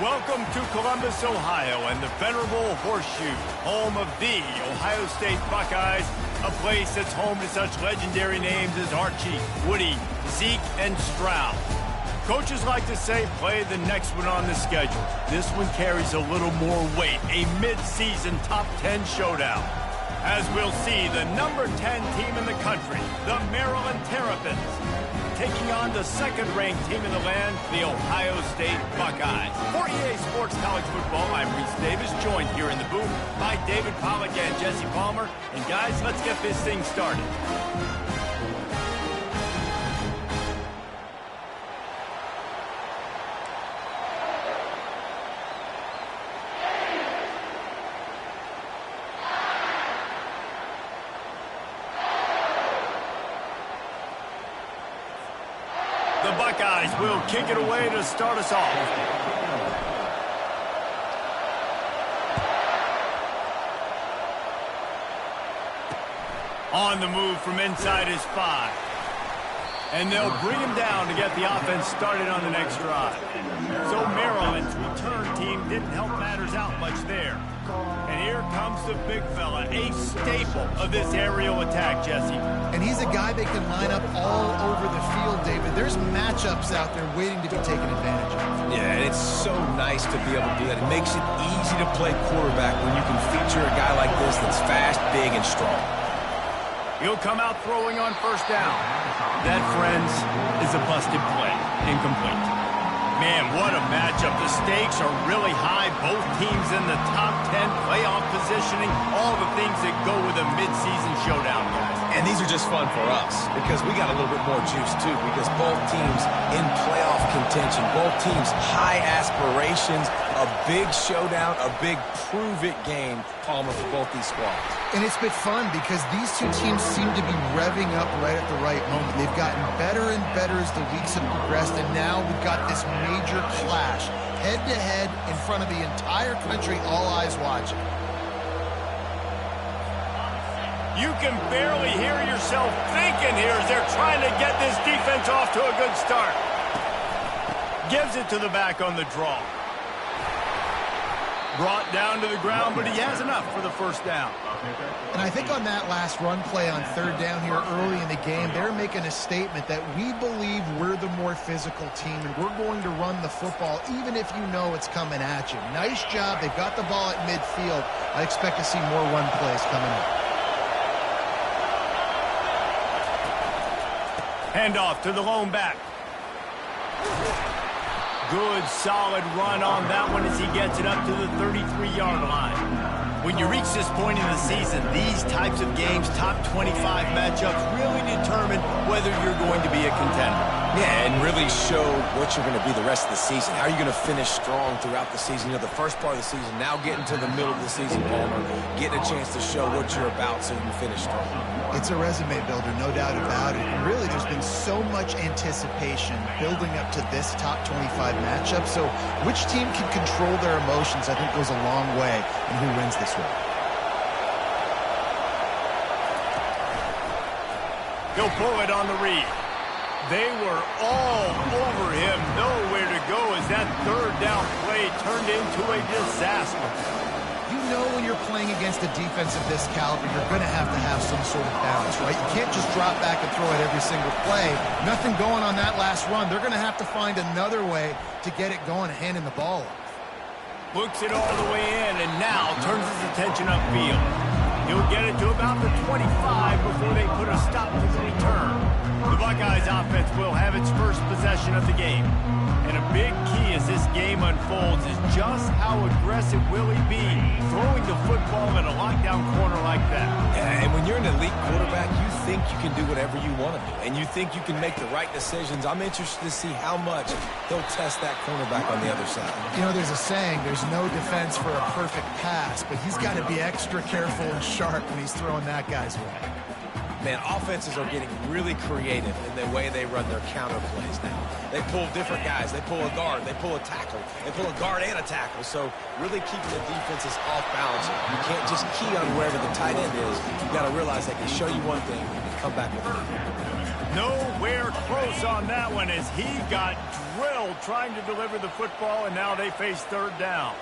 Welcome to Columbus, Ohio, and the venerable Horseshoe, home of the Ohio State Buckeyes, a place that's home to such legendary names as Archie, Woody, Zeke, and Stroud. Coaches like to say, play the next one on the schedule. This one carries a little more weight, a mid-season top 10 showdown. As we'll see, the number 10 team in the country, the Maryland Terrapins, taking on the second-ranked team in the land, the Ohio State Buckeyes. For EA Sports College Football, I'm Reese Davis, joined here in the booth by David Pollack and Jesse Palmer. And guys, let's get this thing started. The Buckeyes will kick it away to start us off. On the move from inside his 5. And they'll bring him down to get the offense started on the next drive. So Maryland's return team didn't help matters out much there. And here comes the big fella, a staple of this aerial attack, Jesse. And he's a guy they can line up all over the field, David. There's matchups out there waiting to be taken advantage of. Yeah, and it's so nice to be able to do that. It makes it easy to play quarterback when you can feature a guy like this that's fast, big, and strong. He'll come out throwing on first down. That, friends, is a busted play. Incomplete. Man, what a matchup. The stakes are really high. Both teams in the top 10, playoff positioning, all the things that go with a midseason showdown, guys. And these are just fun for us because we got a little bit more juice, too, because both teams in playoff contention, both teams high aspirations, a big showdown, a big prove-it game, Palmer, for both these squads. And it's been fun because these two teams seem to be revving up right at the right moment. They've gotten better and better as the weeks have progressed, and now we've got this major clash, head-to-head in front of the entire country, all eyes watching. You can barely hear yourself thinking here as they're trying to get this defense off to a good start. Gives it to the back on the draw. Brought down to the ground, but he has enough for the first down. And I think on that last run play on third down here early in the game, they're making a statement that we believe we're the more physical team and we're going to run the football even if you know it's coming at you. Nice job. They got the ball at midfield. I expect to see more run plays coming up. Handoff to the lone back. Good, solid run on that one as he gets it up to the 33-yard line. When you reach this point in the season, these types of games, top 25 matchups, really determine whether you're going to be a contender. Yeah, and really show what you're going to be the rest of the season. How are you going to finish strong throughout the season? You know, the first part of the season, now getting to the middle of the season, Palmer, getting a chance to show what you're about so you can finish strong. It's a resume builder, no doubt about it. And really, there's been so much anticipation building up to this top 25 matchup. So which team can control their emotions, I think, goes a long way in who wins this one. He'll pull it on the read. They were all over him, nowhere to go as that third down play turned into a disaster. You know when you're playing against a defense of this caliber, you're going to have some sort of balance, right? You can't just drop back and throw it every single play. Nothing going on that last run. They're going to have to find another way to get it going and handing the ball off. Looks it all the way in and now turns his attention upfield. He'll get it to about the 25 before they put a stop to the return. The Buckeyes offense will have its first possession of the game. And a big key as this game unfolds is just how aggressive will he be throwing the football in a lockdown corner like that. Yeah, and when you're an elite quarterback, you think you can do whatever you want to do. And you think you can make the right decisions. I'm interested to see how much he'll test that cornerback on the other side. You know, there's a saying, there's no defense for a perfect pass, but he's got to be extra careful and sharp when he's throwing that guy's way. Man, offenses are getting really creative in the way they run their counter plays now. They pull different guys. They pull a guard. They pull a tackle. They pull a guard and a tackle. So really keeping the defenses off balance. You can't just key on wherever the tight end is. You got to realize they can show you one thing and come back with it. Nowhere close on that one as he got drilled trying to deliver the football, and now they face third down.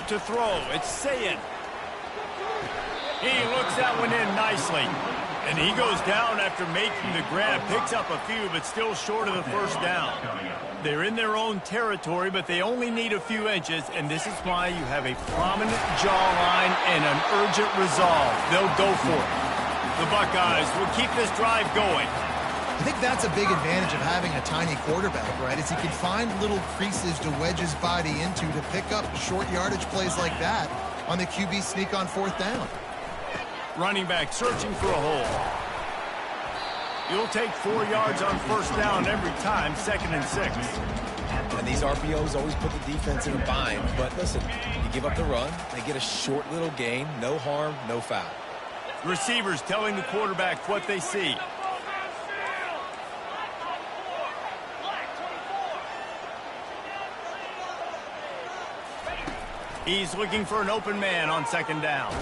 To throw, it's Sayin. He looks that one in nicely. And he goes down after making the grab. Picks up a few, but still short of the first down. They're in their own territory, but they only need a few inches, and this is why you have a prominent jawline and an urgent resolve. They'll go for it. The Buckeyes will keep this drive going. I think that's a big advantage of having a tiny quarterback, right? Is he can find little creases to wedge his body into to pick up short yardage plays like that on the QB sneak on fourth down. Running back searching for a hole. You'll take 4 yards on first down every time, 2nd and 6. And these RPOs always put the defense in a bind. But listen, you give up the run, they get a short little gain, no harm, no foul. Receivers telling the quarterback what they see. He's looking for an open man on 2nd down.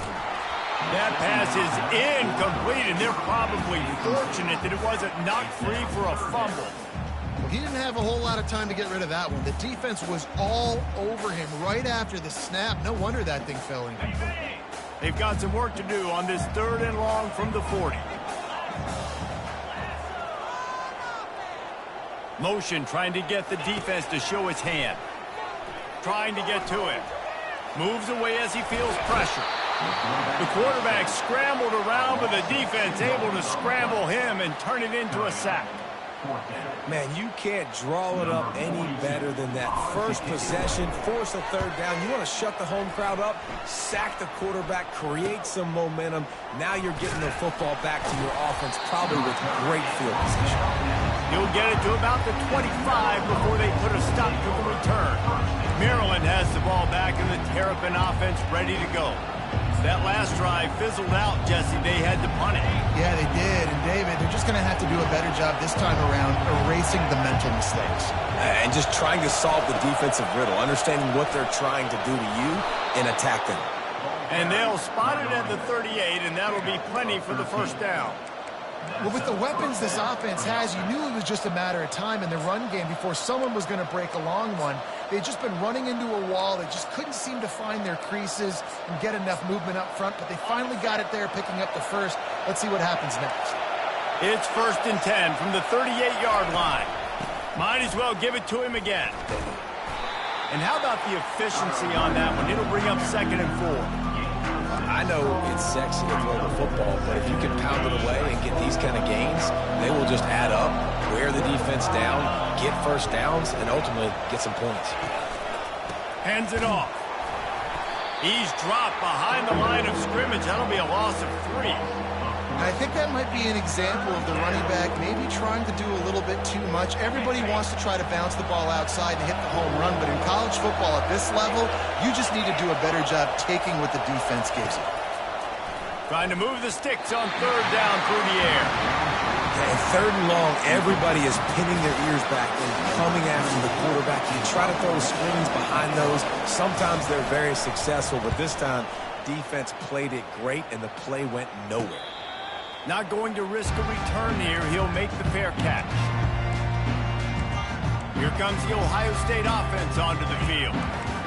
That pass is incomplete, and they're probably fortunate that it wasn't knocked free for a fumble. Well, he didn't have a whole lot of time to get rid of that one. The defense was all over him right after the snap. No wonder that thing fell incomplete. They've got some work to do on this 3rd and long from the 40. Motion trying to get the defense to show its hand. Trying to get to it. Moves away as he feels pressure. The quarterback scrambled around, but the defense able to scramble him and turn it into a sack. Man, you can't draw it up any better than that. First possession, force a 3rd down. You want to shut the home crowd up, sack the quarterback, create some momentum. Now you're getting the football back to your offense, probably with great field position. He'll get it to about the 25 before they put a stop to the return. Maryland has the ball back and the Terrapin offense ready to go. That last drive fizzled out, Jesse. They had to punt it. Yeah, they did. And, David, they're just going to have to do a better job this time around erasing the mental mistakes. And just trying to solve the defensive riddle, understanding what they're trying to do to you and attack them. And they'll spot it at the 38, and that'll be plenty for the first down. Well, with the weapons this offense has, you knew it was just a matter of time in the run game before someone was going to break a long one. They'd just been running into a wall. They just couldn't seem to find their creases and get enough movement up front, but they finally got it there, picking up the first. Let's see what happens next. It's 1st and 10 from the 38-yard line. Might as well give it to him again. And how about the efficiency on that one? It'll bring up 2nd and 4. I know it's sexy to throw the football, but if you can pound it away and get these kind of gains, they will just add up, wear the defense down, get first downs, and ultimately get some points. Hands it off. He's dropped behind the line of scrimmage. That'll be a loss of 3. I think that might be an example of the running back maybe trying to do a little bit too much. Everybody wants to try to bounce the ball outside and hit the home run, but in college football at this level, you just need to do a better job taking what the defense gives you. Trying to move the sticks on 3rd down through the air. And 3rd and long, everybody is pinning their ears back and coming after the quarterback. You try to throw screens behind those. Sometimes they're very successful, but this time, defense played it great, and the play went nowhere. Not going to risk a return here. He'll make the fair catch. Here comes the Ohio State offense onto the field.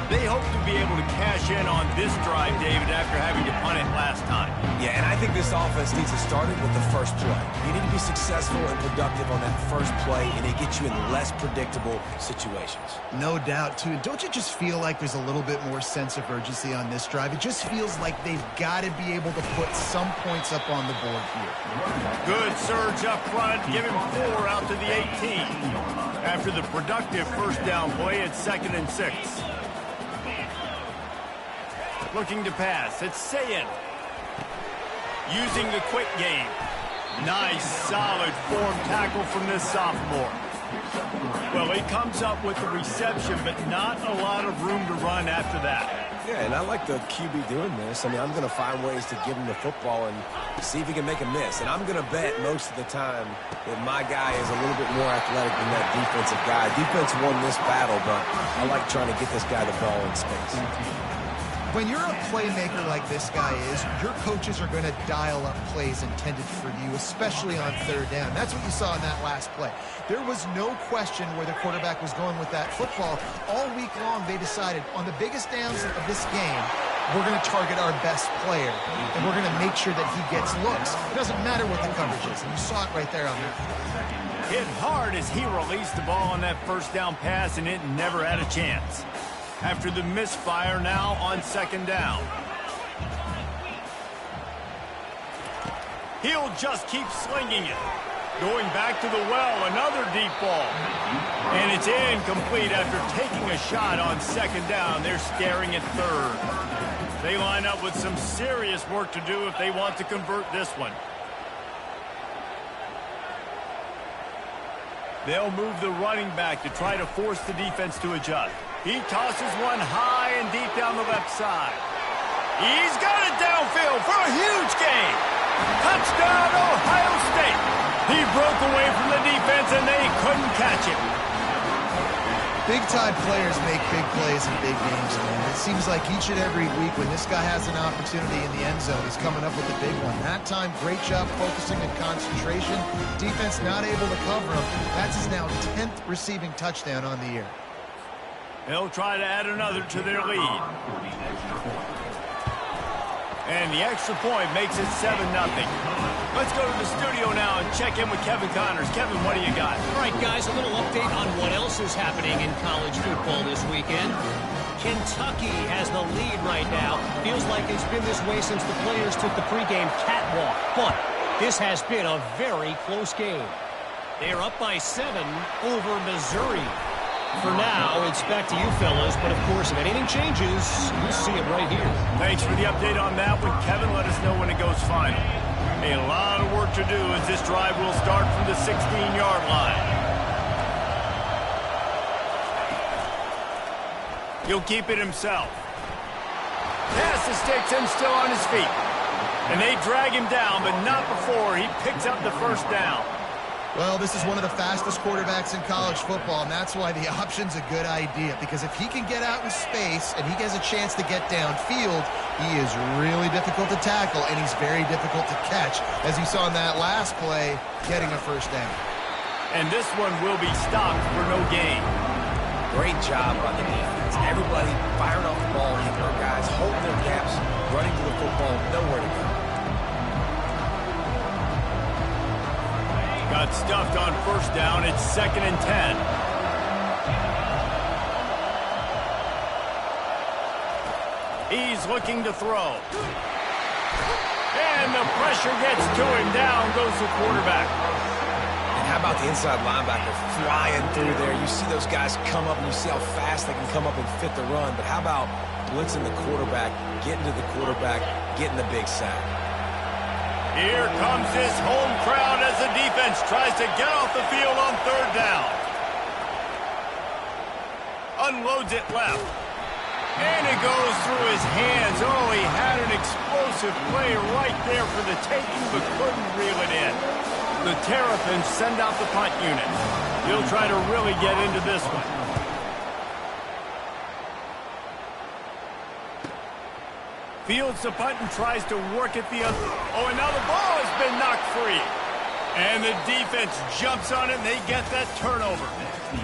They hope to be able to cash in on this drive, David, after having to punt it last time. Yeah, and I think this offense needs to start it with the first play. You need to be successful and productive on that first play, and it gets you in less predictable situations. No doubt, too. Don't you just feel like there's a little bit more sense of urgency on this drive? It just feels like they've got to be able to put some points up on the board here. Good surge up front. Give him 4 out to the 18. After the productive first down play, it's 2nd and 6. Looking to pass. It's Sayin. Using the quick game. Nice, solid form tackle from this sophomore. Well, he comes up with the reception, but not a lot of room to run after that. Yeah, and I like the QB doing this. I mean, I'm going to find ways to give him the football and see if he can make a miss. And I'm going to bet most of the time that my guy is a little bit more athletic than that defensive guy. Defense won this battle, but I like trying to get this guy the ball in space. When you're a playmaker like this guy is, your coaches are going to dial up plays intended for you, especially on third down. That's what you saw in that last play. There was no question where the quarterback was going with that football. All week long, they decided on the biggest downs of this game, we're going to target our best player, and we're going to make sure that he gets looks. It doesn't matter what the coverage is, and you saw it right there on that. Hit hard as he released the ball on that first down pass, and it never had a chance. After the misfire, now on second down. He'll just keep slinging it. Going back to the well, another deep ball. And it's incomplete after taking a shot on second down. They're staring at third. They line up with some serious work to do if they want to convert this one. They'll move the running back to try to force the defense to adjust. He tosses one high and deep down the left side. He's got it downfield for a huge gain. Touchdown, Ohio State. He broke away from the defense, and they couldn't catch him. Big-time players make big plays in big games, man. It seems like each and every week when this guy has an opportunity in the end zone, he's coming up with a big one. That time, great job focusing and concentration. Defense not able to cover him. That's his now 10th receiving touchdown on the year. They'll try to add another to their lead. And the extra point makes it 7-0. Let's go to the studio now and check in with Kevin Connors. Kevin, what do you got? All right, guys, a little update on what else is happening in college football this weekend. Kentucky has the lead right now. Feels like it's been this way since the players took the pregame catwalk. But this has been a very close game. They're up by 7 over Missouri. For now, it's back to you fellas, but of course, if anything changes, you'll see it right here. Thanks for the update on that one, Kevin. Let us know when it goes final. A lot of work to do as this drive will start from the 16-yard line. He'll keep it himself. Pass the sticks and still on his feet. And they drag him down, but not before he picks up the first down. Well, this is one of the fastest quarterbacks in college football, and that's why the option's a good idea. Because if he can get out in space and he has a chance to get downfield, he is really difficult to tackle, and he's very difficult to catch. As you saw in that last play, getting a first down. And this one will be stopped for no gain. Great job by the defense. Everybody firing off the ball, hitting their guys, holding their gaps, running to the football, nowhere to go. Got stuffed on first down. It's 2nd and 10. He's looking to throw. And the pressure gets to him. Down goes the quarterback. And how about the inside linebacker flying through there? You see those guys come up, and you see how fast they can come up and fit the run. But how about blitzing the quarterback, getting to the quarterback, getting the big sack? Here comes this home crowd as the defense tries to get off the field on third down. Unloads it left. And it goes through his hands. Oh, he had an explosive play right there for the taking, but couldn't reel it in. The Terrapins send out the punt unit. He'll try to really get into this one. Fields the punt and tries to work at the other. Oh, and now the ball has been knocked free. And the defense jumps on it, and they get that turnover.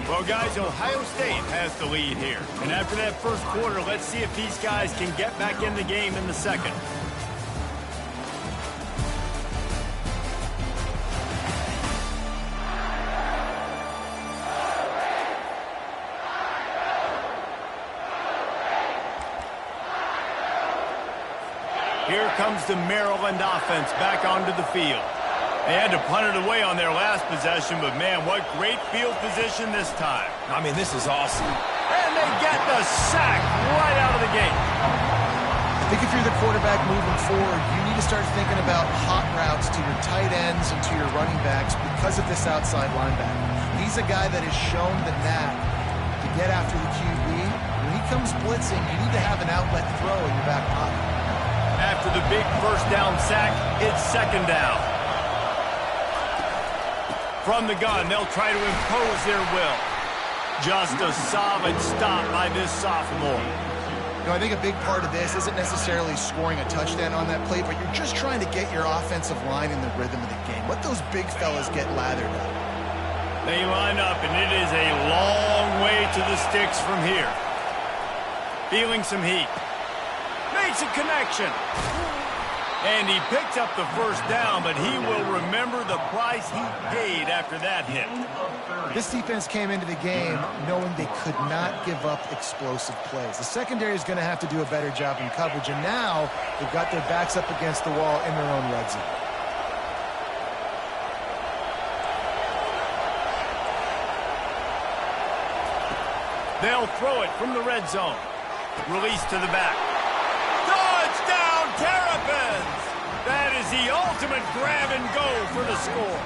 Well, guys, Ohio State has the lead here. And after that first quarter, let's see if these guys can get back in the game in the second. Here comes the Maryland offense back onto the field. They had to punt it away on their last possession, but man, what great field position this time. I mean, this is awesome. And they get the sack right out of the gate. I think if you're the quarterback moving forward, you need to start thinking about hot routes to your tight ends and to your running backs because of this outside linebacker. He's a guy that has shown the knack to get after the QB. When he comes blitzing, you need to have an outlet throw in your back pocket. After the big first down sack, it's second down. From the gun, they'll try to impose their will. Just a solid stop by this sophomore. You know, I think a big part of this isn't necessarily scoring a touchdown on that play, but you're just trying to get your offensive line in the rhythm of the game. Let those big fellas get lathered up. They line up, and it is a long way to the sticks from here. Feeling some heat. Makes a connection. And he picks up the first down, but he will remember the price he paid after that hit. This defense came into the game knowing they could not give up explosive plays. The secondary is going to have to do a better job in coverage, and now they've got their backs up against the wall in their own red zone. They'll throw it from the red zone. Release to the back. Touchdown, Terrapins! That is the ultimate grab and go for the score.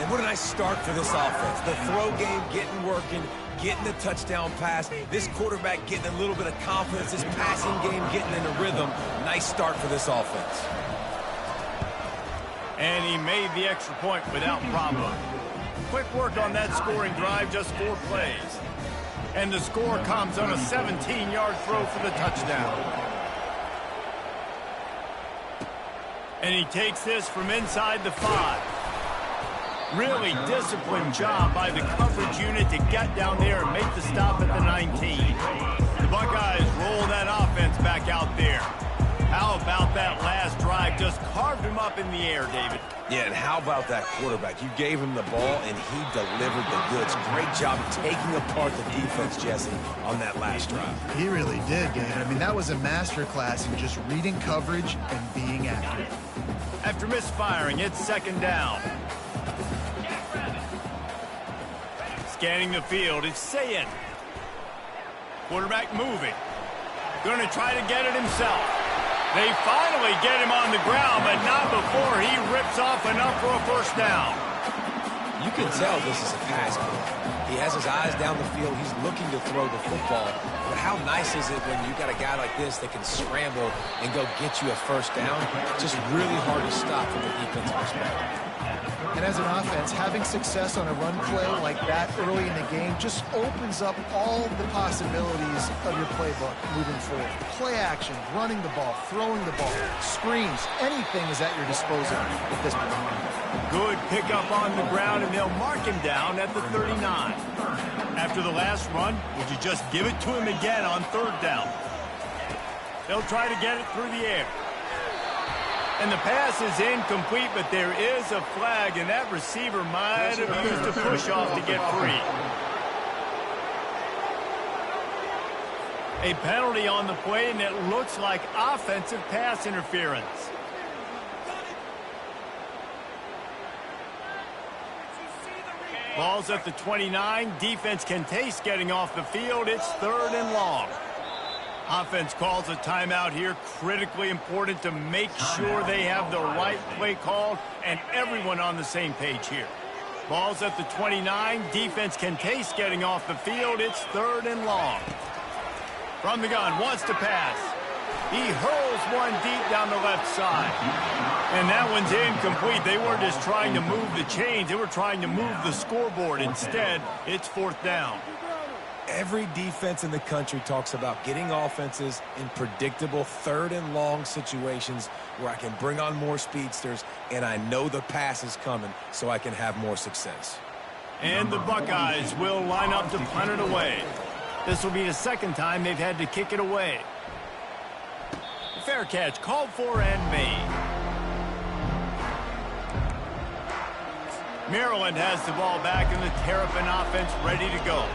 And what a nice start for this offense. The throw game getting working, getting the touchdown pass. This quarterback getting a little bit of confidence. This passing game getting in a rhythm. Nice start for this offense. And he made the extra point without problem. Quick work on that scoring drive, just 4 plays. And the score comes on a 17-yard throw for the touchdown. And he takes this from inside the 5. Really disciplined job by the coverage unit to get down there and make the stop at the 19. The Buckeyes roll that offense back out there. How about that last drive? Just carved him up in the air, David. Yeah, and how about that quarterback? You gave him the ball, and he delivered the goods. Great job taking apart the defense, Jesse, on that last drive. He really did, David. I mean, that was a masterclass in just reading coverage and being accurate. After misfiring, it's second down. Scanning the field, it's Sayin. Quarterback moving. Going to try to get it himself. They finally get him on the ground, but not before he rips off enough for a first down. You can tell this is a pass play. He has his eyes down the field. He's looking to throw the football. But how nice is it when you got a guy like this that can scramble and go get you a first down? Just really hard to stop from the defensive perspective. And as an offense, having success on a run play like that early in the game just opens up all the possibilities of your playbook moving forward. Play action, running the ball, throwing the ball, screens, anything is at your disposal at this point. Good pickup on the ground, and they'll mark him down at the 39. After the last run, would you just give it to him again on third down? They'll try to get it through the air. And the pass is incomplete, but there is a flag, and that receiver might have used a push-off to get free. A penalty on the play, and it looks like offensive pass interference. Ball's at the 29. Defense can taste getting off the field. It's third and long. Offense calls a timeout here. Critically important to make sure they have the right play called and everyone on the same page here. Ball's at the 29. Defense can taste getting off the field. It's third and long. From the gun, wants to pass. He hurls one deep down the left side. And that one's incomplete. They weren't just trying to move the chains. They were trying to move the scoreboard. Instead, it's fourth down. Every defense in the country talks about getting offenses in predictable third and long situations where I can bring on more speedsters and I know the pass is coming so I can have more success. And the Buckeyes will line up to punt it away. This will be the second time they've had to kick it away. Fair catch called for and made. Maryland has the ball back and the Terrapin offense ready to go.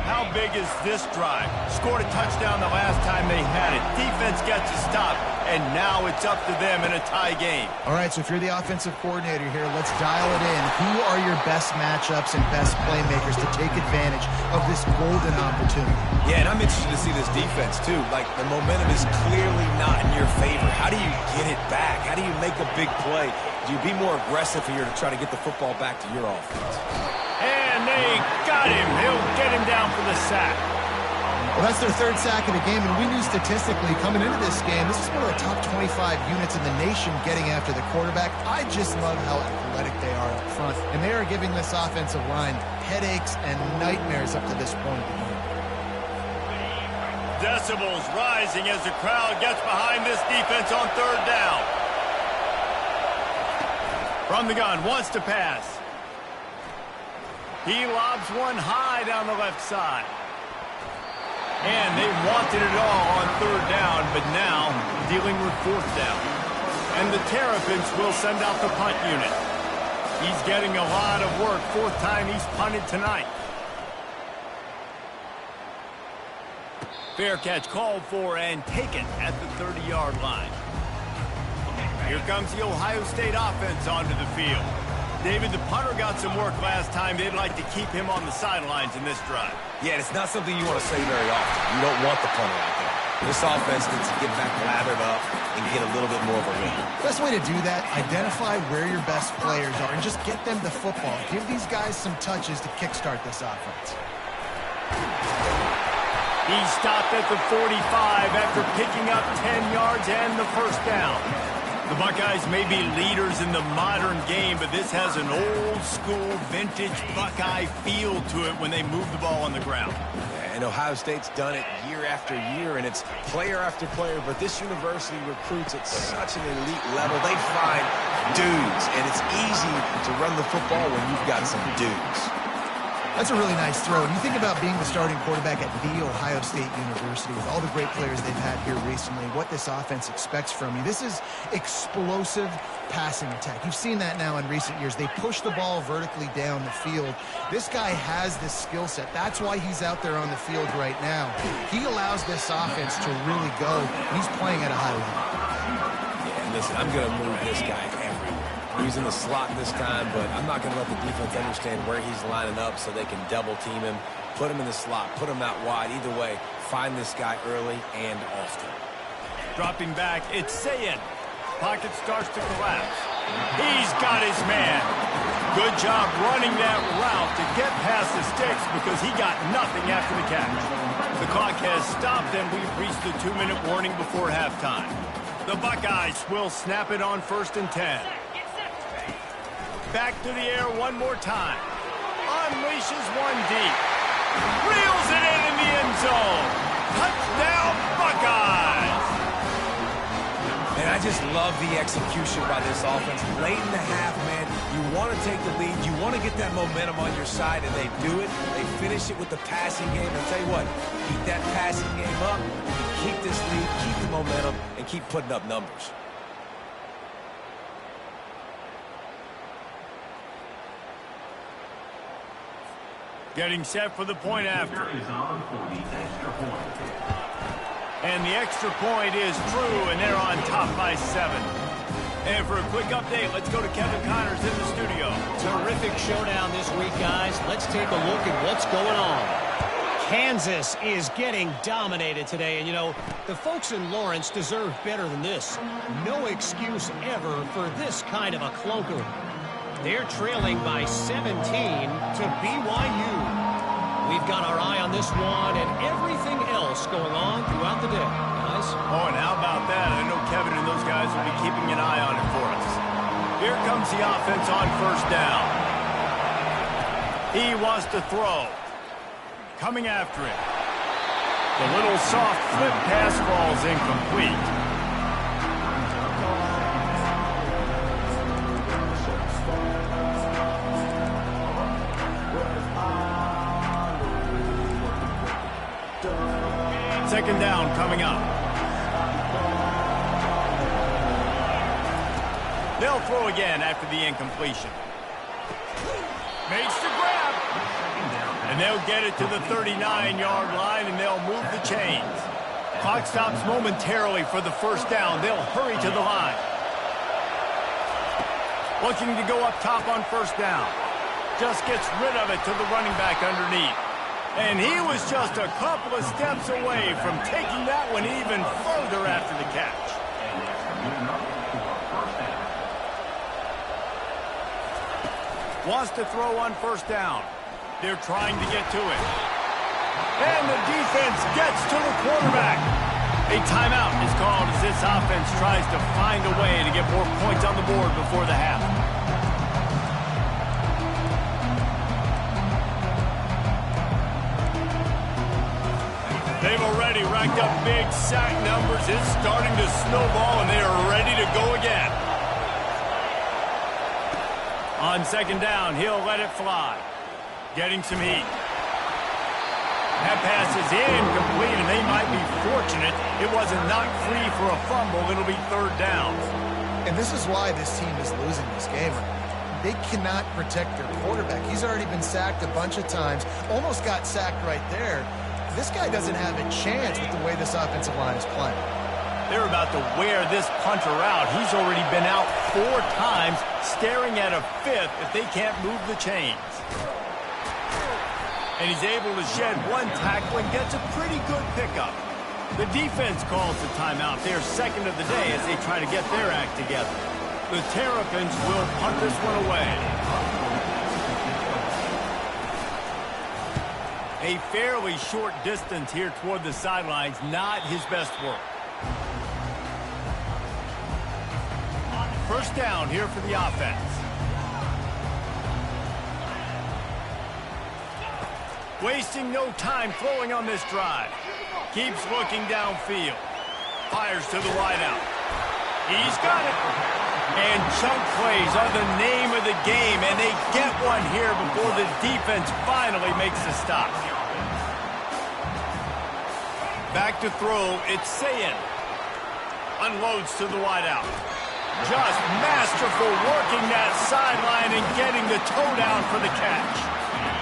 How big is this drive? Scored a touchdown the last time they had it. Defense gets a stop, and now it's up to them in a tie game. All right, so if you're the offensive coordinator here, let's dial it in. Who are your best matchups and best playmakers to take advantage of this golden opportunity? Yeah, and I'm interested to see this defense, too. Like, the momentum is clearly not in your favor. How do you get it back? How do you make a big play? Do you be more aggressive here to try to get the football back to your offense? And they got him. He'll get him down for the sack. Well, that's their third sack of the game, and we knew statistically coming into this game, this is one of the top 25 units in the nation getting after the quarterback. I just love how athletic they are up front, and they are giving this offensive line headaches and nightmares up to this point of the game. decibels rising as the crowd gets behind this defense on third down. From the gun, wants to pass. He lobs one high down the left side. And they wanted it all on third down, but now dealing with fourth down. And the Terrapins will send out the punt unit. He's getting a lot of work. Fourth time he's punted tonight. Fair catch called for and taken at the 30-yard line. Here comes the Ohio State offense onto the field. David, the punter got some work last time. They'd like to keep him on the sidelines in this drive. Yeah, it's not something you want to say very often. You don't want the punter out there. This offense needs to get back lathered up and get a little bit more of a rhythm. Best way to do that, identify where your best players are and just get them the football. Give these guys some touches to kickstart this offense. He stopped at the 45 after picking up 10 yards and the first down. The Buckeyes may be leaders in the modern game, but this has an old-school, vintage Buckeye feel to it when they move the ball on the ground. And Ohio State's done it year after year, and it's player after player, but this university recruits at such an elite level. They find dudes, and it's easy to run the football when you've got some dudes. That's a really nice throw. And you think about being the starting quarterback at The Ohio State University with all the great players they've had here recently, what this offense expects from you. This is explosive passing attack. You've seen that now in recent years. They push the ball vertically down the field. This guy has this skill set. That's why he's out there on the field right now. He allows this offense to really go, and he's playing at a high level. Yeah, and listen, I'm going to move this guy everywhere. He's in the slot this time, but I'm not going to let the defense understand where he's lining up so they can double team him, put him in the slot, put him out wide. Either way, find this guy early and often. Dropping back, it's Sayin. Pocket starts to collapse. He's got his man. Good job running that route to get past the sticks because he got nothing after the catch. The clock has stopped and we've reached the 2-minute warning before halftime. The Buckeyes will snap it on 1st and 10. Back to the air one more time. Unleashes one deep. Reels it in the end zone. Touchdown, Buckeyes! And I just love the execution by this offense. Late in the half, man, you want to take the lead. You want to get that momentum on your side, and they do it. They finish it with the passing game. And tell you what, keep that passing game up, keep this lead, keep the momentum, and keep putting up numbers. Getting set for the point after. And the extra point is true, and they're on top by 7. And for a quick update, let's go to Kevin Connors in the studio. Terrific showdown this week, guys. Let's take a look at what's going on. Kansas is getting dominated today, and you know, the folks in Lawrence deserve better than this. No excuse ever for this kind of a clunker. They're trailing by 17 to BYU. We've got our eye on this one and everything else going on throughout the day, guys. Oh, and how about that? I know Kevin and those guys will be keeping an eye on it for us. Here comes the offense on 1st down. He wants to throw. Coming after it. The little soft flip pass falls incomplete. Second down coming up. They'll throw again after the incompletion. Makes the grab. And they'll get it to the 39-yard line, and they'll move the chains. Clock stops momentarily for the 1st down. They'll hurry to the line. Looking to go up top on 1st down. Just gets rid of it to the running back underneath. And he was just a couple of steps away from taking that one even further after the catch. Wants to throw on 1st down. They're trying to get to it. And the defense gets to the quarterback. A timeout is called as this offense tries to find a way to get more points on the board before the half. They've already racked up big sack numbers. It's starting to snowball, and they are ready to go again. On second down, he'll let it fly. Getting some heat. That pass is incomplete, and they might be fortunate it wasn't knocked free for a fumble. It'll be third down. And this is why this team is losing this game. They cannot protect their quarterback. He's already been sacked a bunch of times, almost got sacked right there. This guy doesn't have a chance with the way this offensive line is playing. They're about to wear this punter out. He's already been out 4 times, staring at a 5th if they can't move the chains. And he's able to shed 1 tackle and gets a pretty good pickup. The defense calls the timeout. They're second of the day as they try to get their act together. The Terrapins will punt this one away. A fairly short distance here toward the sidelines, not his best work. First down here for the offense. Wasting no time throwing on this drive. Keeps looking downfield. Fires to the wideout. He's got it. And chunk plays are the name of the game, and they get one here before the defense finally makes the stop. Back to throw, it's Sayin. Unloads to the wideout. Just masterful working that sideline and getting the toe down for the catch.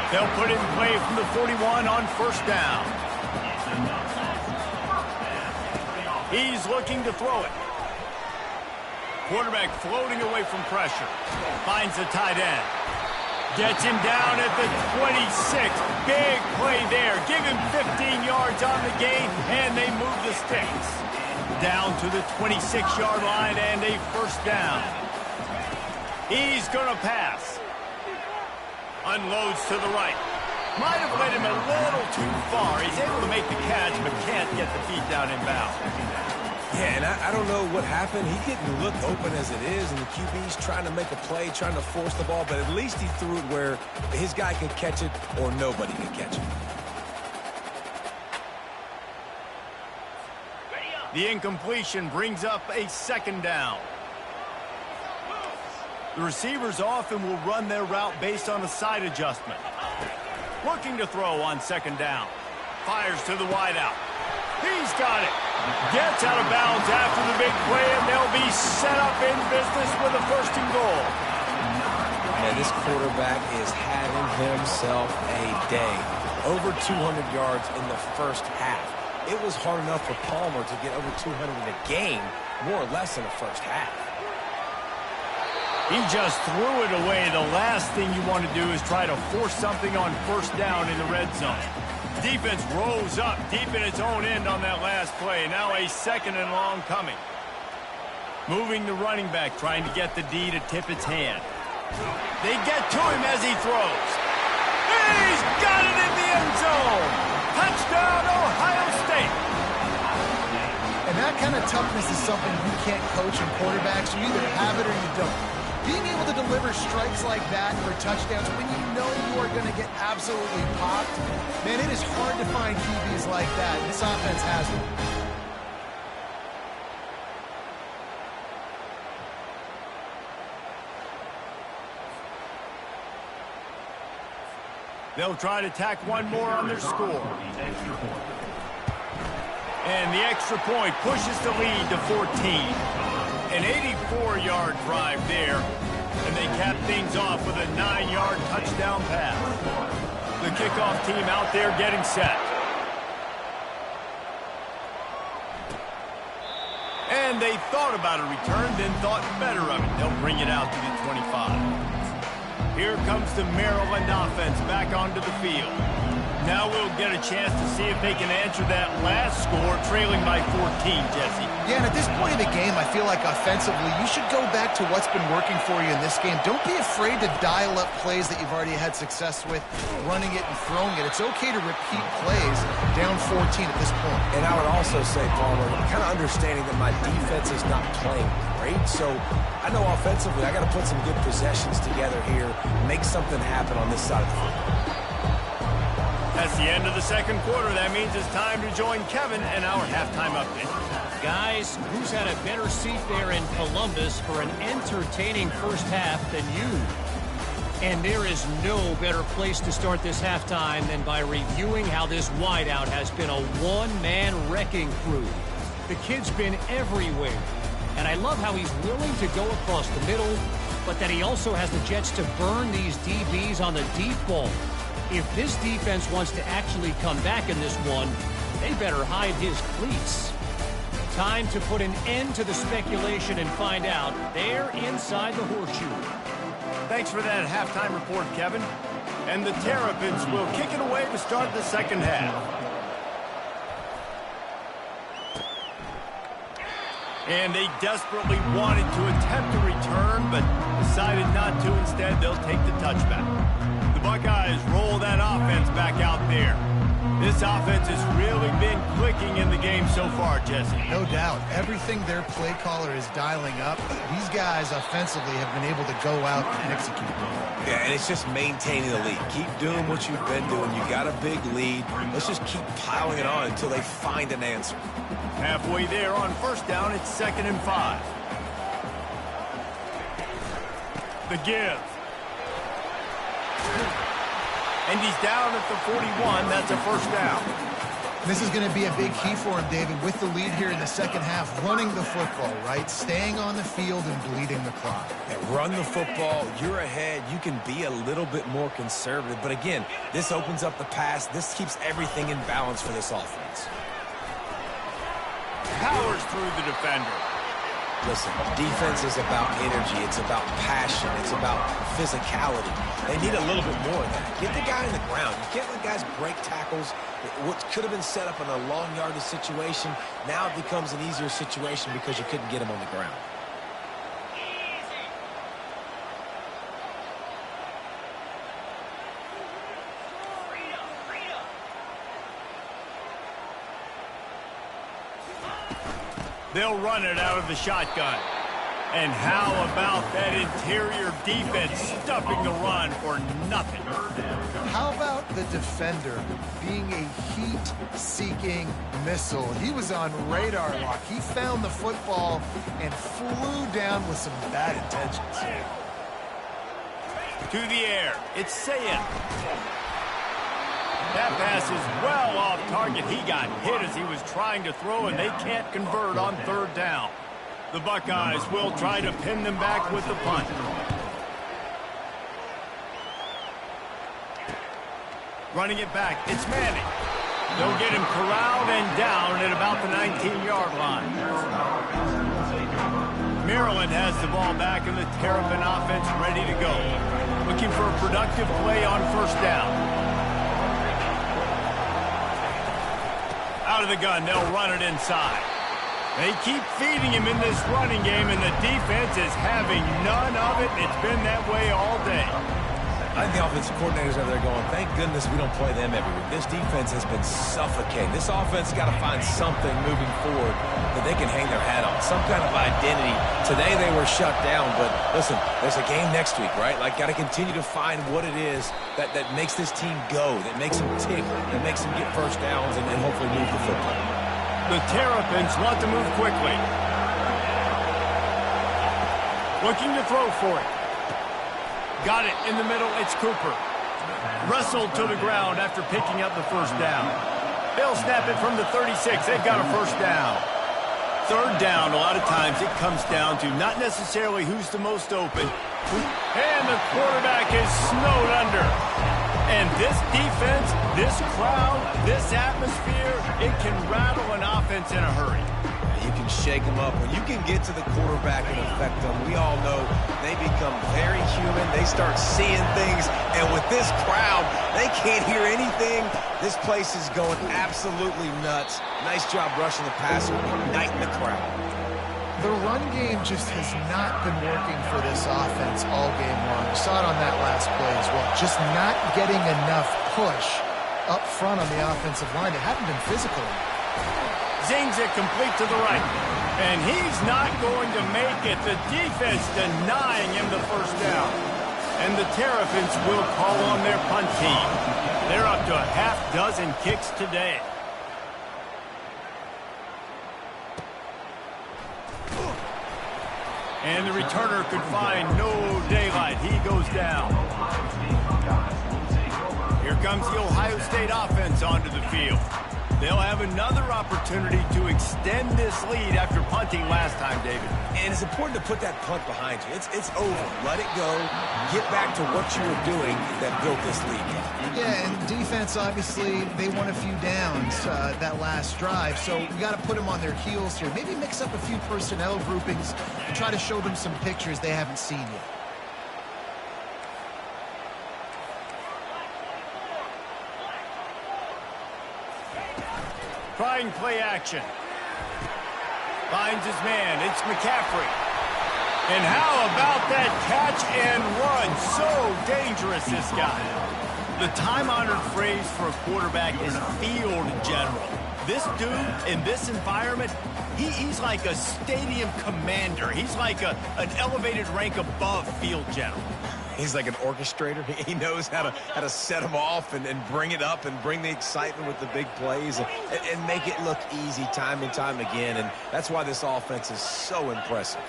They'll put it in play from the 41 on first down. He's looking to throw it. Quarterback floating away from pressure. Finds the tight end. Gets him down at the 26. Big play there. Give him 15 yards on the gain, and they move the sticks. Down to the 26-yard line and a first down. He's going to pass. Unloads to the right. Might have led him a little too far. He's able to make the catch, but can't get the feet down inbound. Yeah, and I don't know what happened. He didn't look open as it is, and the QB's trying to make a play, trying to force the ball, but at least he threw it where his guy could catch it or nobody could catch it. The incompletion brings up a second down. The receivers often will run their route based on a side adjustment. Looking to throw on second down. Fires to the wideout. He's got it. Gets out of bounds after the big play, and they'll be set up in business with a first and goal. Man, this quarterback is having himself a day. Over 200 yards in the first half. It was hard enough for Palmer to get over 200 in a game, more or less in the first half. He just threw it away. The last thing you want to do is try to force something on first down in the red zone. Defense rose up deep in its own end on that last play. Now a second and long coming. Moving the running back, trying to get the D to tip its hand. They get to him as he throws. He's got it in the end zone. Touchdown, Ohio State. And that kind of toughness is something you can't coach in quarterbacks. You either have it or you don't. Being able to deliver strikes like that for touchdowns when you know you are going to get absolutely popped, man, it is hard to find QBs like that. This offense has them. They'll try to tack one more on their score. And the extra point pushes the lead to 14. An 84-yard drive there, and they cap things off with a 9-yard touchdown pass. The kickoff team out there getting set. And they thought about a return, then thought better of it. They'll bring it out to the 25. Here comes the Maryland offense back onto the field. Now we'll get a chance to see if they can answer that last score, trailing by 14, Jesse. Yeah, and at this point in the game, I feel like offensively, you should go back to what's been working for you in this game. Don't be afraid to dial up plays that you've already had success with, running it and throwing it. It's okay to repeat plays down 14 at this point. And I would also say, Palmer, kind of understanding that my defense is not playing great, so I know offensively I got to put some good possessions together here, make something happen on this side of the field. That's the end of the second quarter. That means it's time to join Kevin and our halftime update. Guys, who's had a better seat there in Columbus for an entertaining first half than you? And there is no better place to start this halftime than by reviewing how this wideout has been a one-man wrecking crew. The kid's been everywhere. And I love how he's willing to go across the middle, but that he also has the Jets to burn these DBs on the deep ball. If this defense wants to actually come back in this one, they better hide his cleats. Time to put an end to the speculation and find out. They're inside the horseshoe. Thanks for that halftime report, Kevin. And the Terrapins will kick it away to start the second half. And they desperately wanted to attempt a return, but decided not to. Instead, they'll take the touchback. The Buckeyes roll that offense back out there. This offense has really been clicking in the game so far, Jesse. No doubt. Everything their play caller is dialing up, these guys offensively have been able to go out and execute. Yeah, and it's just maintaining the lead. Keep doing what you've been doing. You got a big lead. Let's just keep piling it on until they find an answer. Halfway there on first down, it's 2nd and 5. The give. And he's down at the 41. That's a first down. This is going to be a big key for him, David, with the lead here in the second half, running the football, right? Staying on the field and bleeding the clock. Yeah, run the football. You're ahead. You can be a little bit more conservative. But again, this opens up the pass. This keeps everything in balance for this offense. Powers through the defender. Listen, defense is about energy. It's about passion. It's about physicality. They need a little bit more of that. Get the guy on the ground. You can't let guys break tackles. What could have been set up in a long yardage situation, now it becomes an easier situation because you couldn't get him on the ground. They'll run it out of the shotgun. And how about that interior defense stuffing the run for nothing? How about the defender being a heat-seeking missile? He was on radar lock. He found the football and flew down with some bad intentions. To the air, it's Sayin. That pass is well off target. He got hit as he was trying to throw, and they can't convert on third down. The Buckeyes will try to pin them back with the punt. Running it back, it's Manning. They'll get him corralled and down at about the 19-yard line. Maryland has the ball back, and the Terrapin offense ready to go. Looking for a productive play on first down. Out of the gun, they'll run it inside. They keep feeding him in this running game, and the defense is having none of it. It's been that way all day. I think the offensive coordinators are there going, thank goodness we don't play them every week. This defense has been suffocating. This offense has got to find something moving forward that they can hang their hat on, some kind of identity. Today they were shut down, but listen, there's a game next week, right? Like, got to continue to find what it is that makes this team go, that makes them tick, that makes them get first downs, and hopefully move the football. The Terrapins want to move quickly. Looking to throw for it. Got it in the middle. It's Cooper. Wrestled to the ground after picking up the first down. They'll snap it from the 36. They've got a first down. Third down, a lot of times it comes down to not necessarily who's the most open. And the quarterback is snowed under. And this defense, this crowd, this atmosphere, it can rattle an offense in a hurry. You can shake them up. When you can get to the quarterback and affect them, we all know they become very human. They start seeing things. And with this crowd, they can't hear anything. This place is going absolutely nuts. Nice job rushing the passer, igniting the crowd. The run game just has not been working for this offense all game long. You saw it on that last play as well. Just not getting enough push up front on the offensive line. They haven't been physical. Zings it complete to the right. And he's not going to make it. The defense denying him the first down. And the Terrapins will call on their punt team. They're up to a half dozen kicks today. And the returner could find no daylight. He goes down. Here comes the Ohio State offense onto the field. They'll have another opportunity to extend this lead after punting last time, David. And it's important to put that punt behind you. It's over. Let it go. Get back to what you were doing that built this lead. Yeah, and defense, obviously, they won a few downs that last drive, so we got to put them on their heels here. Maybe mix up a few personnel groupings and try to show them some pictures they haven't seen yet. Trying play action. Finds his man. It's McCaffrey. And how about that catch and run? So dangerous, this guy. The time-honored phrase for a quarterback is field general. This dude, in this environment, he's like a stadium commander. He's like an elevated rank above field general. He's like an orchestrator. He knows how to set them off and bring it up and bring the excitement with the big plays and make it look easy time and time again. And that's why this offense is so impressive.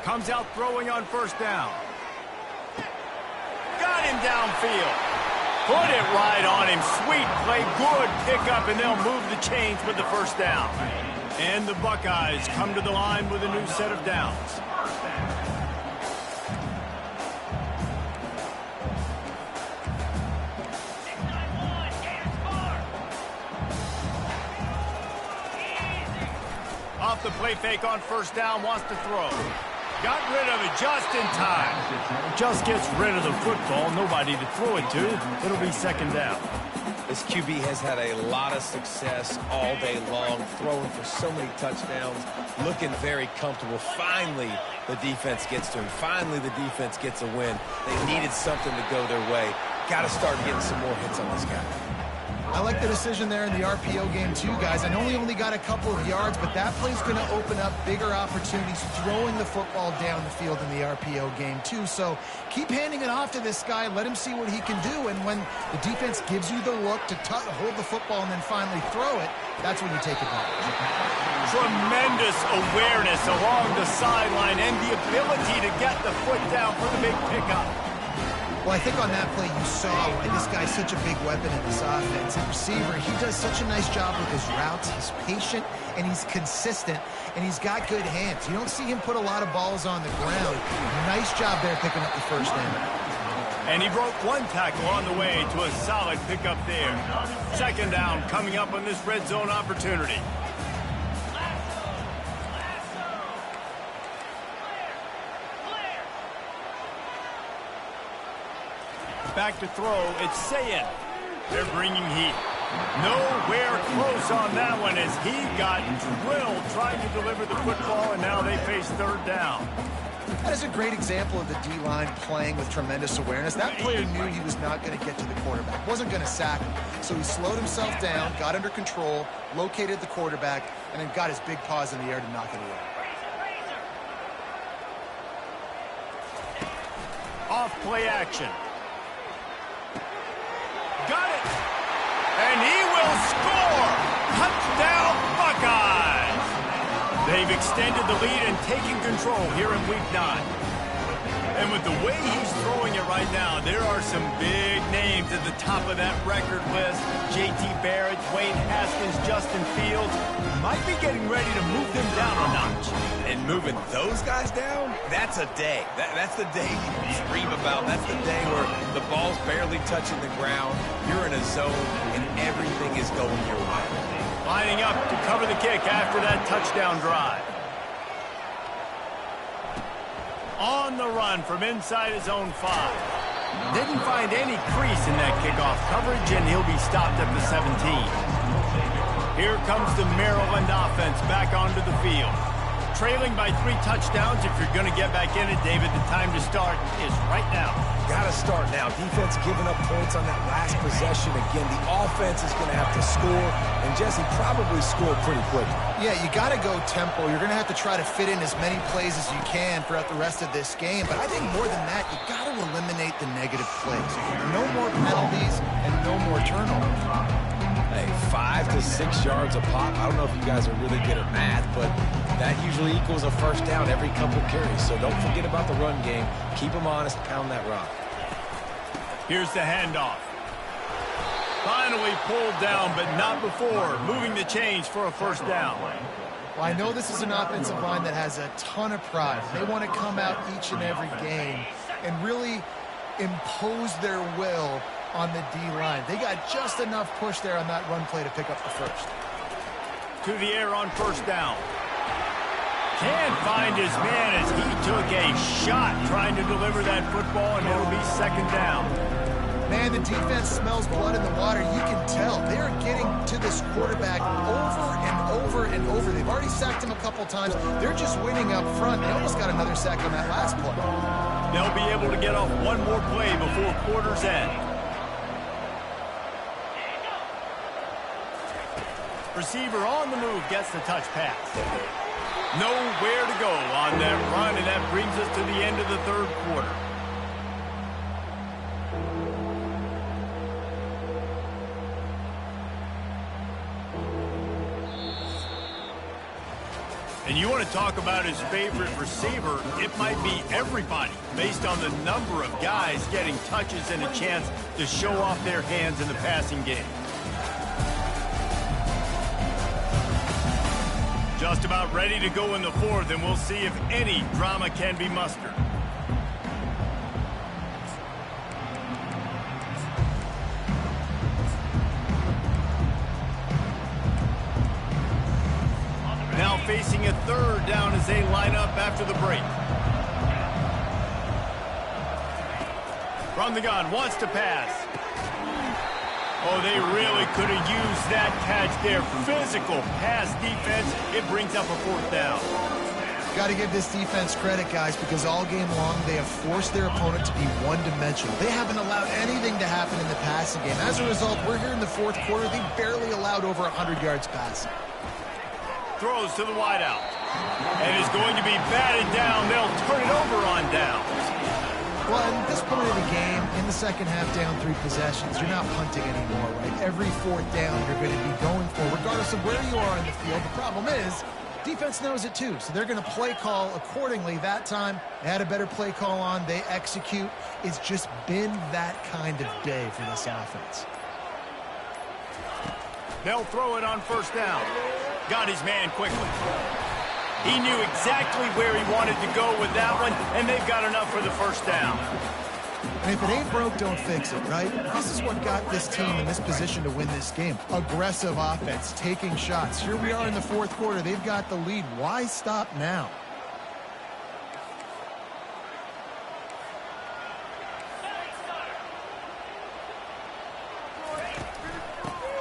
Comes out throwing on first down. Got him downfield. Put it right on him. Sweet play. Good pickup, and they'll move the chains with the first down. And the Buckeyes come to the line with a new set of downs. Off the play fake on first down, wants to throw. Got rid of it just in time. Just gets rid of the football. Nobody to throw it to. It'll be second down. This QB has had a lot of success all day long, throwing for so many touchdowns, looking very comfortable. Finally, the defense gets to him. Finally, the defense gets a win. They needed something to go their way. Got to start getting some more hits on this guy. I like the decision there in the RPO game too, guys. I know he only got a couple of yards, but that play's going to open up bigger opportunities throwing the football down the field in the RPO game too. So keep handing it off to this guy. Let him see what he can do. And when the defense gives you the look to hold the football and then finally throw it, that's when you take advantage. Tremendous awareness along the sideline and the ability to get the foot down for the big pickup. Well, I think on that play you saw why this guy's such a big weapon in this offense. And receiver, he does such a nice job with his routes. He's patient, and he's consistent, and he's got good hands. You don't see him put a lot of balls on the ground. Nice job there picking up the first down. And he broke one tackle on the way to a solid pickup there. Second down coming up on this red zone opportunity. Back to throw, it's Sayin. They're bringing heat. Nowhere close on that one as he got drilled trying to deliver the football, and now they face third down. That is a great example of the D-line playing with tremendous awareness. That player knew he was not going to get to the quarterback, wasn't going to sack him. So he slowed himself down, got under control, located the quarterback, and then got his big paws in the air to knock it away. Off play action. Got it. And he will score. Touchdown Buckeyes. They've extended the lead and taken control here in Week 9. And with the way he's throwing it right now, there are some big names at the top of that record list. J.T. Barrett, Dwayne Haskins, Justin Fields might be getting ready to move them down a notch. And moving those guys down, that's a day. That's the day you dream about. That's the day where the ball's barely touching the ground. You're in a zone, and everything is going your way. Lining up to cover the kick after that touchdown drive. On the run from inside his own 5. Didn't find any crease in that kickoff coverage, and he'll be stopped at the 17. Here comes the Maryland offense back onto the field. trailing by 3 touchdowns. If you're going to get back in it, David, the time to start is right now. Got to start now. Defense giving up points on that last possession. Again, the offense is going to have to score, and Jesse probably scored pretty quickly. Yeah, you got to go tempo. You're going to have to try to fit in as many plays as you can throughout the rest of this game. But I think more than that, you got to eliminate the negative plays. No more penalties and no more turnovers. Hey, 5 to 6 yards a pop. I don't know if you guys are really good at math, but that usually equals a first down every couple carries. So don't forget about the run game. Keep them honest, pound that rock. Here's the handoff. Finally pulled down, but not before moving the chains for a first down. Well, I know this is an offensive line that has a ton of pride. They want to come out each and every game and really impose their will on the D-line. They got just enough push there on that run play to pick up the first. To the air on first down. Can't find his man as he took a shot trying to deliver that football, and it'll be second down. Man, the defense smells blood in the water. You can tell. They are getting to this quarterback over and over and over. They've already sacked him a couple times. They're just winning up front. They almost got another sack on that last play. They'll be able to get off one more play before quarter's end. Receiver on the move gets the touch pass. Nowhere to go on that run, and that brings us to the end of the third quarter. And you want to talk about his favorite receiver, it might be everybody, based on the number of guys getting touches and a chance to show off their hands in the passing game. Just about ready to go in the fourth, and we'll see if any drama can be mustered. Now facing a third down as they line up after the break. From the gun, wants to pass. Oh, they really could have used that catch there. Physical pass defense. It brings up a fourth down. Got to give this defense credit, guys, because all game long they have forced their opponent to be one-dimensional. They haven't allowed anything to happen in the passing game. As a result, we're here in the fourth quarter. They barely allowed over 100 yards passing. Throws to the wideout. And is going to be batted down. They'll turn it over on downs. Well, at this point of the game, in the second half, down 3 possessions, you're not punting anymore, right? Every fourth down you're going to be going for, regardless of where you are in the field. The problem is, defense knows it too, so they're going to play call accordingly. That time, they had a better play call on. They execute. It's just been that kind of day for this offense. They'll throw it on first down. Got his man quickly. He knew exactly where he wanted to go with that one, and they've got enough for the first down. And if it ain't broke, don't fix it, right? This is what got this team in this position to win this game. Aggressive offense, taking shots. Here we are in the fourth quarter. They've got the lead. Why stop now?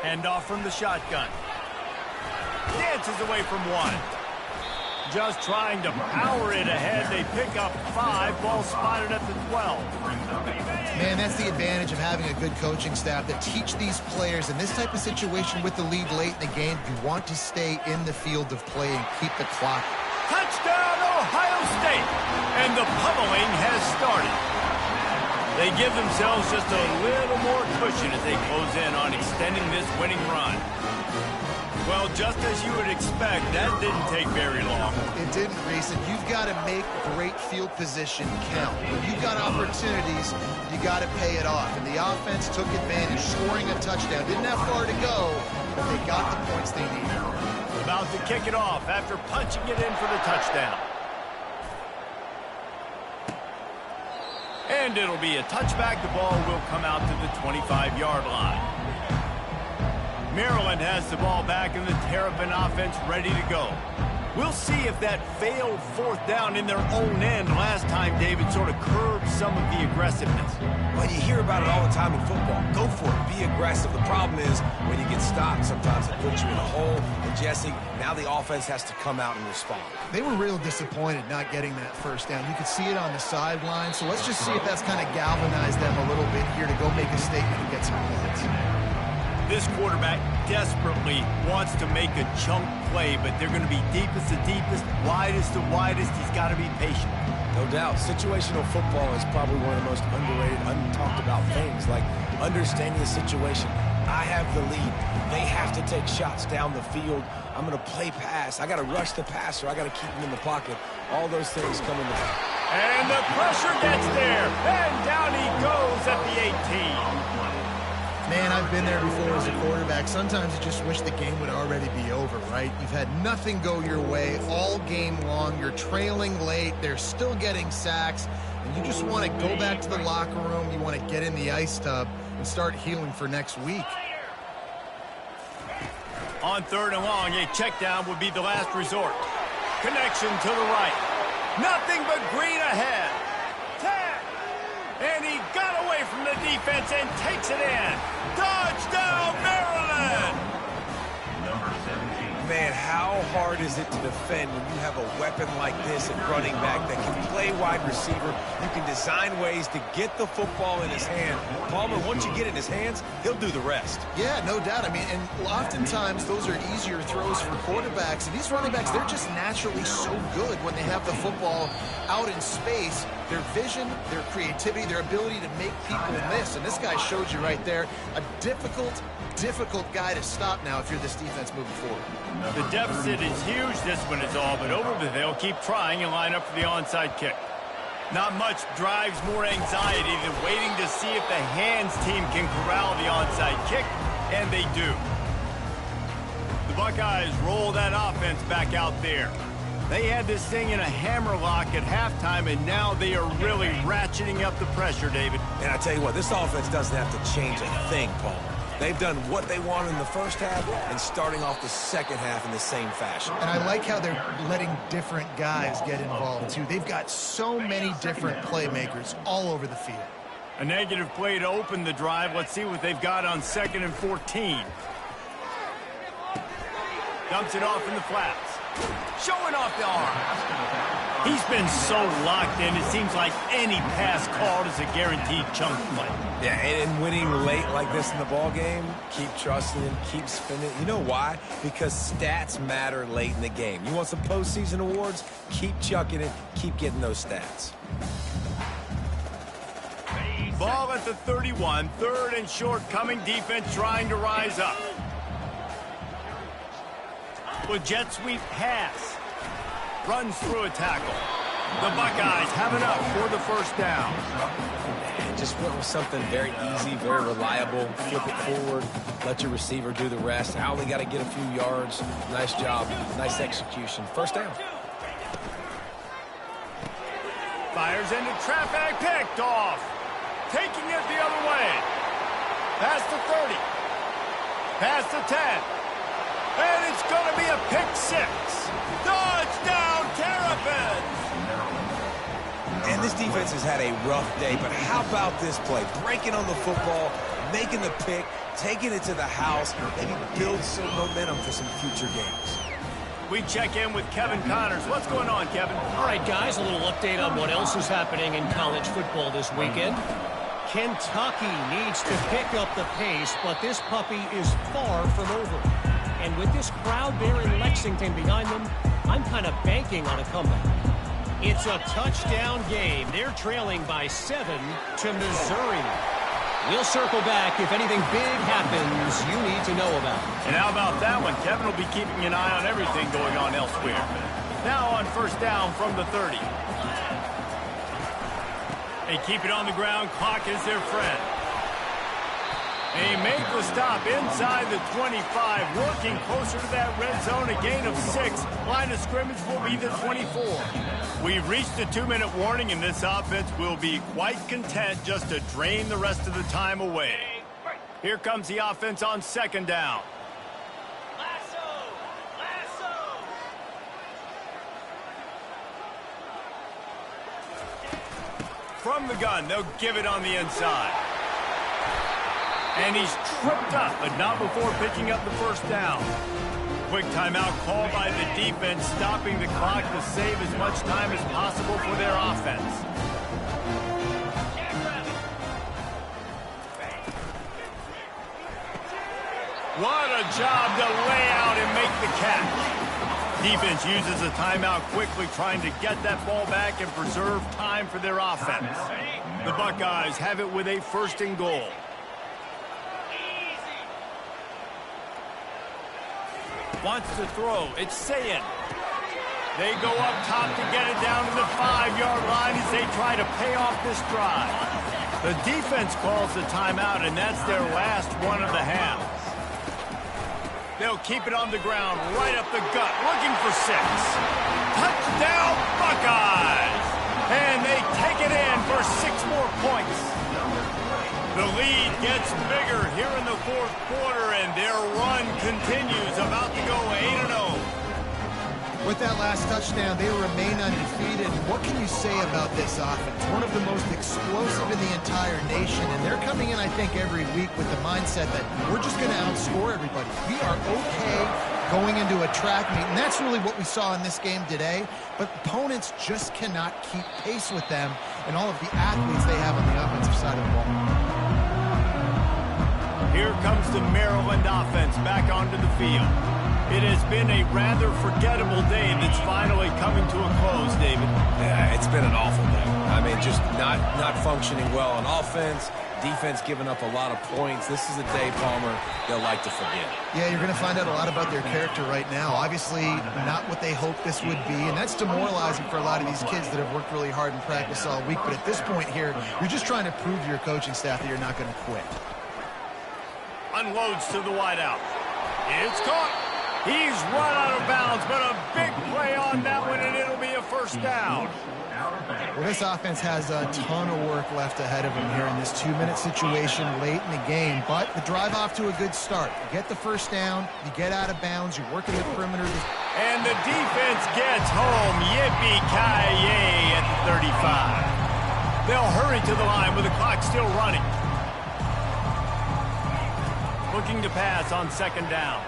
Handoff from the shotgun. Dances away from one. Just trying to power it ahead. They pick up 5. Ball spotted at the 12. Man, that's the advantage of having a good coaching staff that teach these players in this type of situation with the lead late in the game. You want to stay in the field of play and keep the clock. Touchdown, Ohio State! And the pummeling has started. They give themselves just a little more cushion as they close in on extending this winning run. Well, just as you would expect, that didn't take very long. It didn't, Reese, and you've got to make great field position count. When you've got opportunities, you got to pay it off. And the offense took advantage, scoring a touchdown. Didn't have far to go, but they got the points they needed. About to kick it off after punching it in for the touchdown. And it'll be a touchback. The ball will come out to the 25-yard line. Maryland has the ball back and the Terrapin offense ready to go. We'll see if that failed fourth down in their own end last time, David, sort of curbed some of the aggressiveness. Well, you hear about it all the time in football. Go for it. Be aggressive. The problem is when you get stopped, sometimes it puts you in a hole. And, Jesse, now the offense has to come out and respond. They were real disappointed not getting that first down. You could see it on the sideline. So let's just see if that's kind of galvanized them a little bit here to go make a statement and get some points. This quarterback desperately wants to make a chunk play, but they're going to be deepest to deepest, widest to widest. He's got to be patient. No doubt. Situational football is probably one of the most underrated, untalked about things, like understanding the situation. I have the lead. They have to take shots down the field. I'm going to play pass. I got to rush the passer. I got to keep him in the pocket. All those things come into play. And the pressure gets there. And down he goes at the 18. Man, I've been there before as a quarterback. Sometimes you just wish the game would already be over, right? You've had nothing go your way all game long. You're trailing late. They're still getting sacks. And you just want to go back to the locker room. You want to get in the ice tub and start healing for next week. On third and long, a check down would be the last resort. Connection to the right. Nothing but green ahead. And he got away from the defense and takes it in. Touchdown, Maryland! Man, how hard is it to defend when you have a weapon like this at running back that can play wide receiver? You can design ways to get the football in his hand. Palmer, once you get it in his hands, he'll do the rest. Yeah, no doubt. I mean, and oftentimes those are easier throws for quarterbacks. And these running backs, they're just naturally so good when they have the football out in space. Their vision, their creativity, their ability to make people miss. And this guy showed you right there, a difficult guy to stop now if you're this defense moving forward. The deficit is huge, this one is all, but over, but they'll keep trying and line up for the onside kick. Not much drives more anxiety than waiting to see if the hands team can corral the onside kick, and they do. The Buckeyes roll that offense back out there. They had this thing in a hammerlock at halftime, and now they are really ratcheting up the pressure, David. And I tell you what, this offense doesn't have to change a thing, Paul. They've done what they wanted in the first half and starting off the second half in the same fashion. And I like how they're letting different guys get involved, too. They've got so many different playmakers all over the field. A negative play to open the drive. Let's see what they've got on 2nd and 14. Dumps it off in the flats. Showing off the arm. He's been so locked in, it seems like any pass called is a guaranteed chunk play. Yeah, and winning late like this in the ball game, keep trusting him, keep spinning. You know why? Because stats matter late in the game. You want some postseason awards? Keep chucking it, keep getting those stats. Ball at the 31, 3rd and short, coming defense trying to rise up. With jet sweep pass. Runs through a tackle. The Buckeyes have it up for the first down. Just went with something very easy, very reliable. Flip it forward, let your receiver do the rest. I only got to get a few yards. Nice job, nice execution. First down. Fires into traffic, picked off. Taking it the other way. Past the 30. Past the 10. And it's going to be a pick 6. Touchdown, Terrapins! And this defense has had a rough day, but how about this play? Breaking on the football, making the pick, taking it to the house, maybe build some momentum for some future games. We check in with Kevin Connors. What's going on, Kevin? All right, guys, a little update on what else is happening in college football this weekend. Kentucky needs to pick up the pace, but this puppy is far from over. And with this crowd there in Lexington behind them, I'm kind of banking on a comeback. It's a touchdown game. They're trailing by 7 to Missouri. We'll circle back if anything big happens you need to know about. And how about that one? Kevin will be keeping an eye on everything going on elsewhere. Now on first down from the 30. They keep it on the ground. Clock is their friend. They make the stop inside the 25, working closer to that red zone, a gain of 6. Line of scrimmage will be the 24. We've reached the 2-minute warning, and this offense will be quite content just to drain the rest of the time away. Here comes the offense on 2nd down. From the gun, they'll give it on the inside. And he's tripped up, but not before picking up the first down. Quick timeout called by the defense, stopping the clock to save as much time as possible for their offense. What a job to lay out and make the catch. Defense uses a timeout quickly, trying to get that ball back and preserve time for their offense. The Buckeyes have it with a 1st and goal. Wants to throw. It's Sayin. They go up top to get it down to the 5-yard line as they try to pay off this drive. The defense calls the timeout, and that's their last one of the half. They'll keep it on the ground, right up the gut, looking for 6. Touchdown, Buckeyes! And they take it in for 6 more points. The lead gets bigger here in the 4th quarter, and their run continues, about to go 8-0. With that last touchdown, they remain undefeated. What can you say about this offense? One of the most explosive in the entire nation, and they're coming in, I think, every week with the mindset that we're just going to outscore everybody. We are okay going into a track meet, and that's really what we saw in this game today. But opponents just cannot keep pace with them and all of the athletes they have on the offensive side of the ball. Here comes the Maryland offense back onto the field. It has been a rather forgettable day that's finally coming to a close, David. Yeah, it's been an awful day. I mean, just not functioning well on offense, defense giving up a lot of points. This is a day, Palmer, they'll like to forget. Yeah, you're going to find out a lot about their character right now. Obviously, not what they hoped this would be, and that's demoralizing for a lot of these kids that have worked really hard in practice all week. But at this point here, you're just trying to prove to your coaching staff that you're not going to quit. Unloads to the wideout. It's caught. He's run out of bounds, but a big play on that one, and it'll be a 1st down. Well, this offense has a ton of work left ahead of them here in this 2-minute situation late in the game, but the drive off to a good start. You get the 1st down, you get out of bounds, you're working the perimeter. And the defense gets home. Yippee-ki-yay at the 35. They'll hurry to the line with the clock still running. Looking to pass on 2nd down.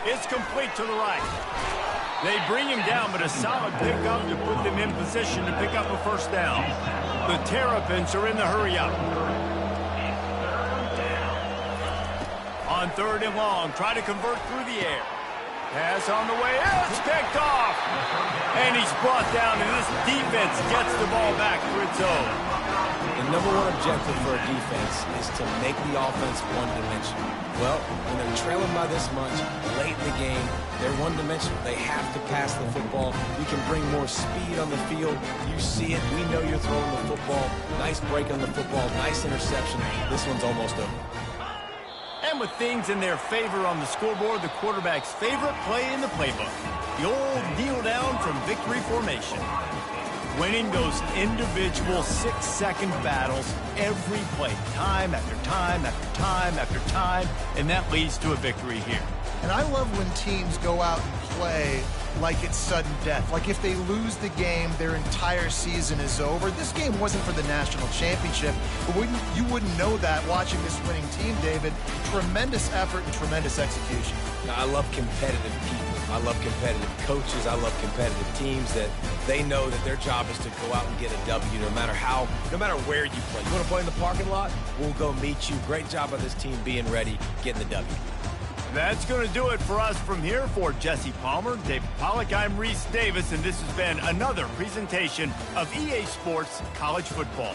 It's complete to the right. They bring him down, but a solid pickup to put them in position to pick up a 1st down. The Terrapins are in the hurry-up. On 3rd and long, try to convert through the air. Pass on the way. It's picked off. And he's brought down, and this defense gets the ball back for its own. The #1 objective for a defense is to make the offense one-dimensional. Well, when they're trailing by this much, late in the game, they're one-dimensional. They have to pass the football. You can bring more speed on the field. You see it. We know you're throwing the football. Nice break on the football. Nice interception. This one's almost over. And with things in their favor on the scoreboard, the quarterback's favorite play in the playbook, the old kneel down from victory formation. Winning those individual 6-second battles every play, time after time after time after time, and that leads to a victory here. And I love when teams go out and play like it's sudden death. Like if they lose the game, their entire season is over. This game wasn't for the national championship, but you wouldn't know that watching this winning team, David. Tremendous effort and tremendous execution. Now, I love competitive people. I love competitive coaches. I love competitive teams that they know that their job is to go out and get a W no matter where you play. You want to play in the parking lot? We'll go meet you. Great job by this team being ready, getting the W. That's going to do it for us from here. For Jesse Palmer, David Pollack, I'm Reese Davis, and this has been another presentation of EA Sports College Football.